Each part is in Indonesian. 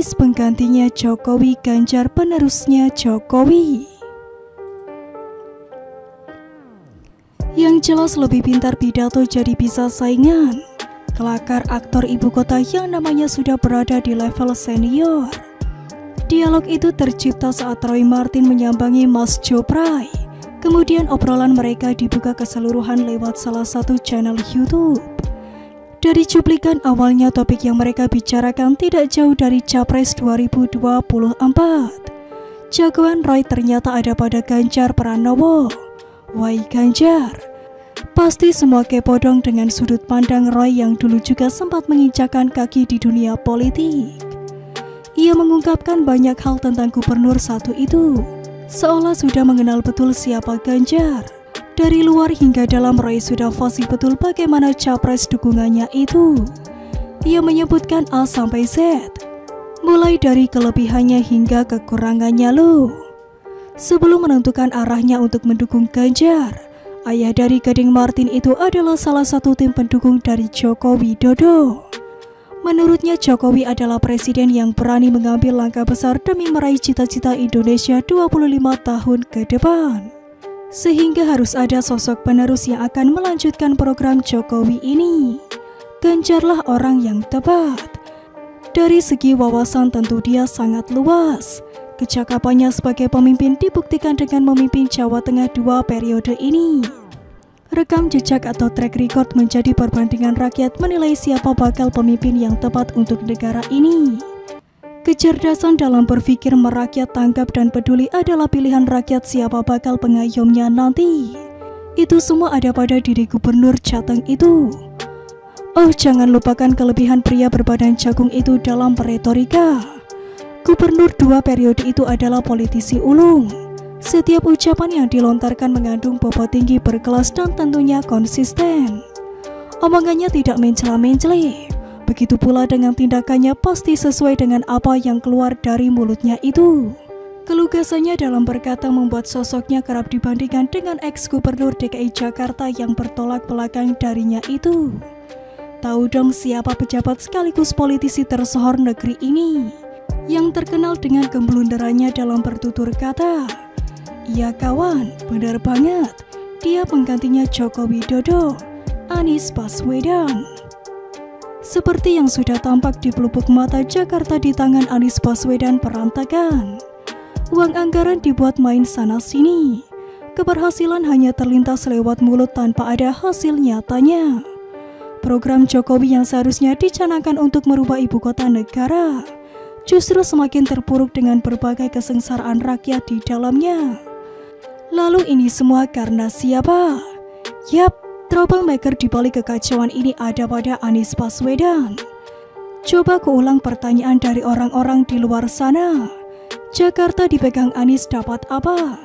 Anies penggantinya Jokowi, Ganjar penerusnya Jokowi. Yang jelas lebih pintar pidato jadi bisa saingan. Kelakar aktor ibu kota yang namanya sudah berada di level senior. Dialog itu tercipta saat Roy Marten menyambangi Mas Jopray. Kemudian obrolan mereka dibuka keseluruhan lewat salah satu channel YouTube. Dari cuplikan awalnya topik yang mereka bicarakan tidak jauh dari Capres 2024. Jagoan Roy ternyata ada pada Ganjar Pranowo. Why Ganjar? Pasti semua kepo dong dengan sudut pandang Roy yang dulu juga sempat menginjakan kaki di dunia politik. Ia mengungkapkan banyak hal tentang gubernur satu itu. Seolah sudah mengenal betul siapa Ganjar. Dari luar hingga dalam Roy sudah fasih betul bagaimana capres dukungannya itu. Ia menyebutkan A sampai Z, mulai dari kelebihannya hingga kekurangannya loh. Sebelum menentukan arahnya untuk mendukung Ganjar, ayah dari Gading Marten itu adalah salah satu tim pendukung dari Joko Widodo. Menurutnya Jokowi adalah presiden yang berani mengambil langkah besar demi meraih cita-cita Indonesia 25 tahun ke depan. Sehingga harus ada sosok penerus yang akan melanjutkan program Jokowi ini. Ganjarlah orang yang tepat. Dari segi wawasan tentu dia sangat luas. Kecakapannya sebagai pemimpin dibuktikan dengan memimpin Jawa Tengah 2 periode ini. Rekam jejak atau track record menjadi perbandingan rakyat menilai siapa bakal pemimpin yang tepat untuk negara ini. Kecerdasan dalam berpikir merakyat, tanggap dan peduli adalah pilihan rakyat siapa bakal pengayomnya nanti. Itu semua ada pada diri gubernur Jateng itu. Oh, jangan lupakan kelebihan pria berbadan jagung itu dalam retorika. Gubernur 2 periode itu adalah politisi ulung. Setiap ucapan yang dilontarkan mengandung bobot tinggi berkelas dan tentunya konsisten. Omongannya tidak mencela-mencela. Begitu pula dengan tindakannya pasti sesuai dengan apa yang keluar dari mulutnya itu. Kelugasannya dalam berkata membuat sosoknya kerap dibandingkan dengan ex-gubernur DKI Jakarta yang bertolak belakang darinya itu. Tahu dong siapa pejabat sekaligus politisi tersohor negeri ini yang terkenal dengan keblunderannya dalam bertutur kata. Iya kawan, benar banget. Dia penggantinya Joko Widodo, Anies Baswedan. Seperti yang sudah tampak di pelupuk mata, Jakarta di tangan Anies Baswedan berantakan. Uang anggaran dibuat main sana-sini. Keberhasilan hanya terlintas lewat mulut tanpa ada hasil nyatanya. Program Jokowi yang seharusnya dicanangkan untuk merubah ibu kota negara justru semakin terpuruk dengan berbagai kesengsaraan rakyat di dalamnya. Lalu ini semua karena siapa? Yap, troublemaker di balik kekacauan ini ada pada Anies Baswedan. Coba keulang pertanyaan dari orang-orang di luar sana. Jakarta dipegang Anies dapat apa?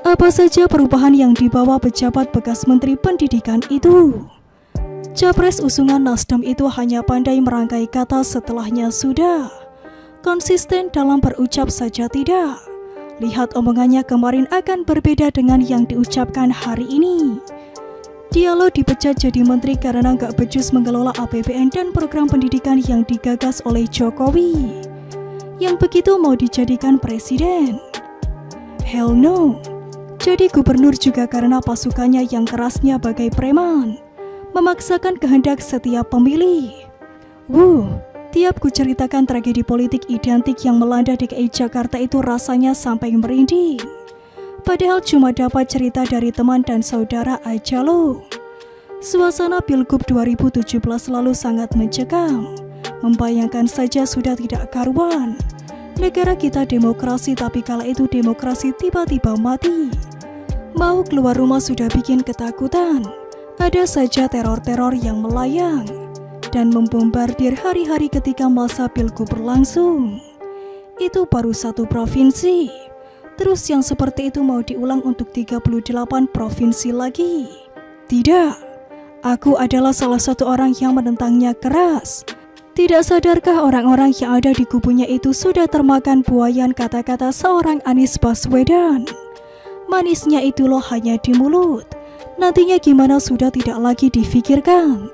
Apa saja perubahan yang dibawa pejabat bekas Menteri Pendidikan itu? Capres usungan Nasdem itu hanya pandai merangkai kata setelahnya sudah. Konsisten dalam berucap saja tidak. Lihat omongannya kemarin akan berbeda dengan yang diucapkan hari ini. Dia lo dipecat jadi menteri karena gak becus mengelola APBN dan program pendidikan yang digagas oleh Jokowi. Yang begitu mau dijadikan presiden? Hell no. Jadi gubernur juga karena pasukannya yang kerasnya bagai preman, memaksakan kehendak setiap pemilih. Tiap kuceritakan tragedi politik identik yang melanda DKI Jakarta itu rasanya sampai merinding. Padahal cuma dapat cerita dari teman dan saudara aja loh. Suasana Pilgub 2017 lalu sangat mencekam. Membayangkan saja sudah tidak karuan. Negara kita demokrasi, tapi kala itu demokrasi tiba-tiba mati. Mau keluar rumah sudah bikin ketakutan. Ada saja teror-teror yang melayang dan membombardir hari-hari ketika masa Pilgub berlangsung. Itu baru satu provinsi. Terus yang seperti itu mau diulang untuk 38 provinsi lagi? Tidak. Aku adalah salah satu orang yang menentangnya keras. Tidak sadarkah orang-orang yang ada di kubunya itu sudah termakan buayan kata-kata seorang Anies Baswedan? Manisnya itu loh hanya di mulut. Nantinya gimana sudah tidak lagi difikirkan.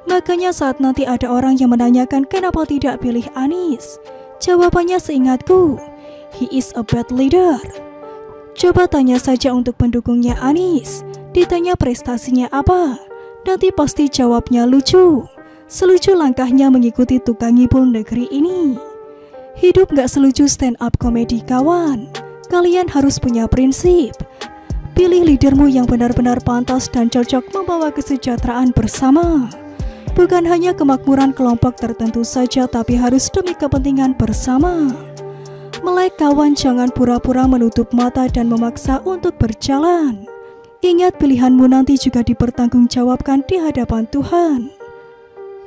Makanya saat nanti ada orang yang menanyakan kenapa tidak pilih Anies, Jawabannya seingatku, he is a bad leader. Coba tanya saja untuk pendukungnya Anies, ditanya prestasinya apa, nanti pasti jawabnya lucu. Selucu langkahnya mengikuti tukang ngibul negeri ini. Hidup gak selucu stand up komedi kawan. Kalian harus punya prinsip. Pilih leadermu yang benar-benar pantas dan cocok membawa kesejahteraan bersama. Bukan hanya kemakmuran kelompok tertentu saja, tapi harus demi kepentingan bersama. Melek kawan, jangan pura-pura menutup mata dan memaksa untuk berjalan. Ingat, pilihanmu nanti juga dipertanggungjawabkan di hadapan Tuhan.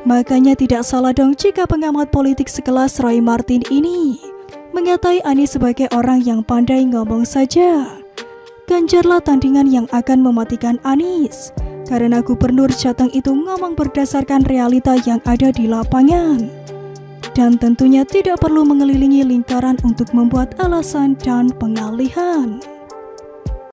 Makanya tidak salah dong jika pengamat politik sekelas Roy Martin ini mengatai Anies sebagai orang yang pandai ngomong saja. Ganjarlah tandingan yang akan mematikan Anies, karena Gubernur Jateng itu ngomong berdasarkan realita yang ada di lapangan. Dan tentunya tidak perlu mengelilingi lingkaran untuk membuat alasan dan pengalihan.